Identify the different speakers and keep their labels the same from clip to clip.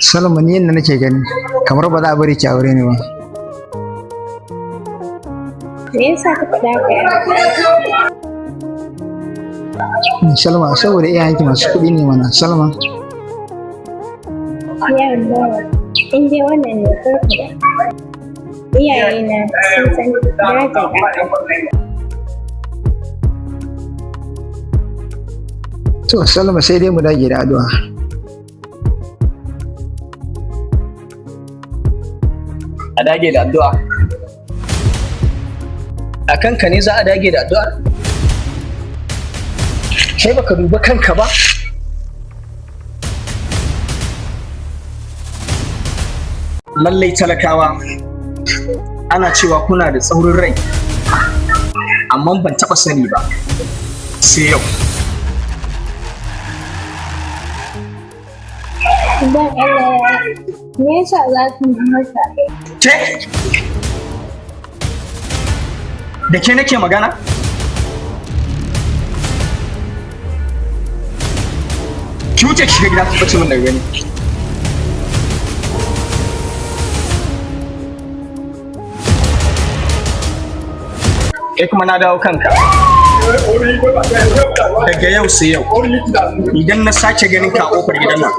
Speaker 1: Salma, ni yadda nake gani kamar ba za a bari ki aure ni ba.
Speaker 2: Me yasa ka faɗa haka?
Speaker 1: Salma, saboda iyayenki masu kuɗi ne mana. Salma,
Speaker 2: Yadda, in dai wannan ne farko. Iyayena sun san darajar ɗa.
Speaker 1: to Salma sai dai mu dage da addu'a.
Speaker 3: A dage da addu'a. A kanka ne za a dage da addu'a? Kai baka duba kanka ba? Lallai talakawa, ana cewa kuna da tsaurin rai, amma ban taɓa sani ba, sai yau.
Speaker 2: Don Allah, me yasa za ku yi haka?
Speaker 3: Ke? Da ke nake magana? Ki wuce ki shiga gida ku fice min daga gani. Kai kuma na dawo kanka. Daga yau sai yau, idan na sake ganin ka a ƙofar gidan nan,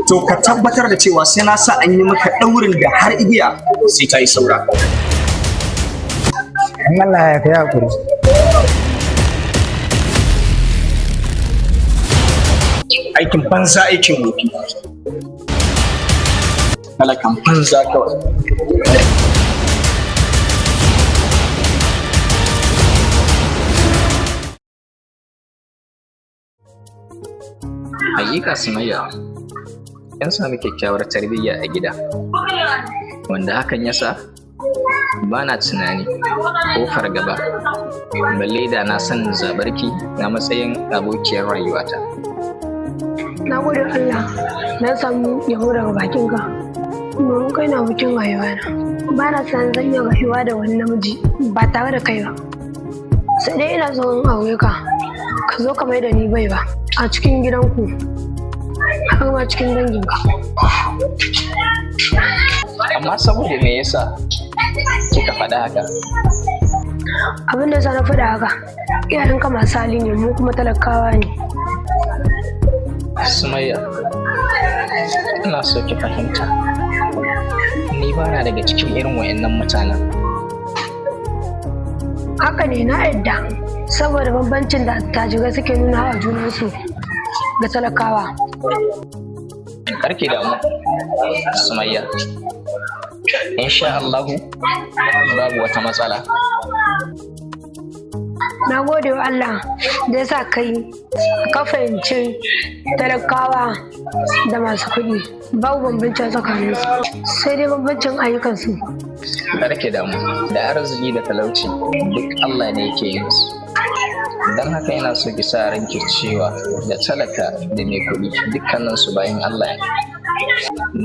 Speaker 3: to ka tabbatar da cewa sai na sa an yi maka ɗaurin da har igiya sai ta yi saura.
Speaker 1: In Allah ya kai hakuri.
Speaker 3: Aikin banza aikin wofi. Talakan banza kawai.
Speaker 4: Hakika Sumayya, yan sami kyakkyawar tarbiyya a gida, wanda hakan yasa ba na tunani ko fargaba, balle da na san zabarki na matsayin abokiyar rayuwata.
Speaker 5: Na gode Allah, na samu yabo daga bakinka. Domin kai na mutum rayuwa na. Ba na san zan yi rayuwa da wani namiji ba tare da kai ba. Sai dai ina son aure ka zo ka mai da ni bai ba a cikin gidanku, har ma cikin danginka.
Speaker 4: Amma saboda me yasa kika faɗa haka?
Speaker 5: Abin da na faɗa haka, iyayenka masu hali ne, mu kuma talakawa ne.
Speaker 4: Sumayya, ina so ki fahimta, ni ba na daga cikin irin wayannan mutanen.
Speaker 5: Haka ne, na yadda, saboda bambancin da attajirai suke nuna a junansu ga talakawa.
Speaker 4: Karki damu, Sumayya. Insha Allahu babu wata matsala.
Speaker 5: Na gode wa Allah da ya sa kai ka fahimci talakawa da masu kuɗi babu bambancin tsakaninsu, sai dai bambancin ayyukansu.
Speaker 4: Karki damu, da arziki da talauci duk Allah ne yake yin su. Don haka yana so ki sa ranki cewa da talaka da mai kuɗi dukkaninsu bayan Allah ne.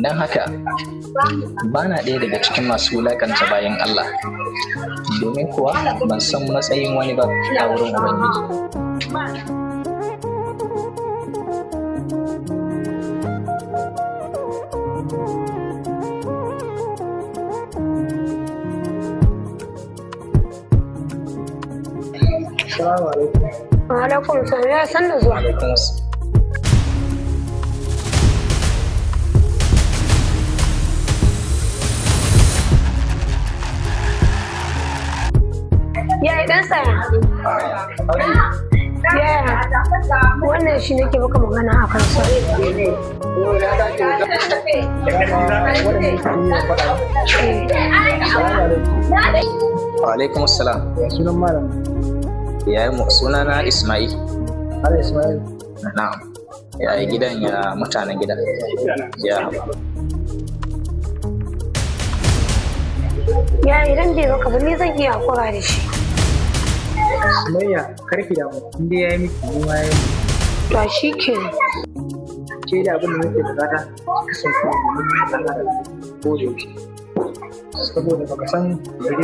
Speaker 4: Don haka ba na ɗaya daga cikin masu wulaƙanta bayan Allah, domin kuwa ban san matsayin wani ba a wurin Ubangiji.
Speaker 1: Assalamu alaikum.
Speaker 5: Wa alaikum salam, ya san da zuwa. Ya idan saya. Ya, wannan shi nake maka magana a kansa.
Speaker 4: Wa alaikum salam.
Speaker 1: Sunan malam.
Speaker 4: Yayi mu sunana Ismail.
Speaker 1: Ala Ismail.
Speaker 4: Na'am. Ya gidan ya mutanen gidan. Ya.
Speaker 5: Ya idan bai maka ba ni zan iya hakura da shi.
Speaker 1: Sumayya, karki da mu. Inda yayi miki ni ma yayi.
Speaker 5: To shi ke.
Speaker 1: Ke da abin da nake bukata kasance da mutum Allah da gode.
Speaker 6: saboda baka san da zai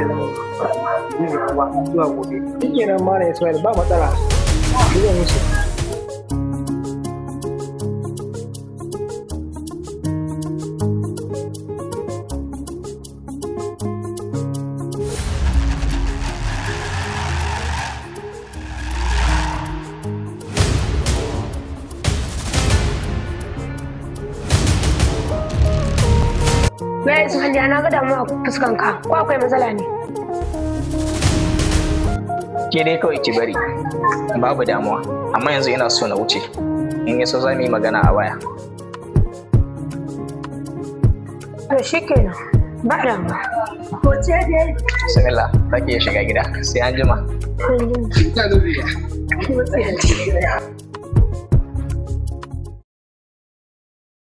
Speaker 6: zama zuwa gobe. Shi kenan Malam Ismail ba matsala. Zan musu.
Speaker 5: Ya yi su hanya na ga damuwa a fuskanka ko akwai matsala ne?
Speaker 4: Ke dai kawai ki bari, babu damuwa, amma yanzu ina so na wuce. In yaso za mu yi magana a waya.
Speaker 5: To shi kenan, ba damuwa.
Speaker 4: Bismillah, za ki iya shiga gida, sai an jima.
Speaker 5: An jima.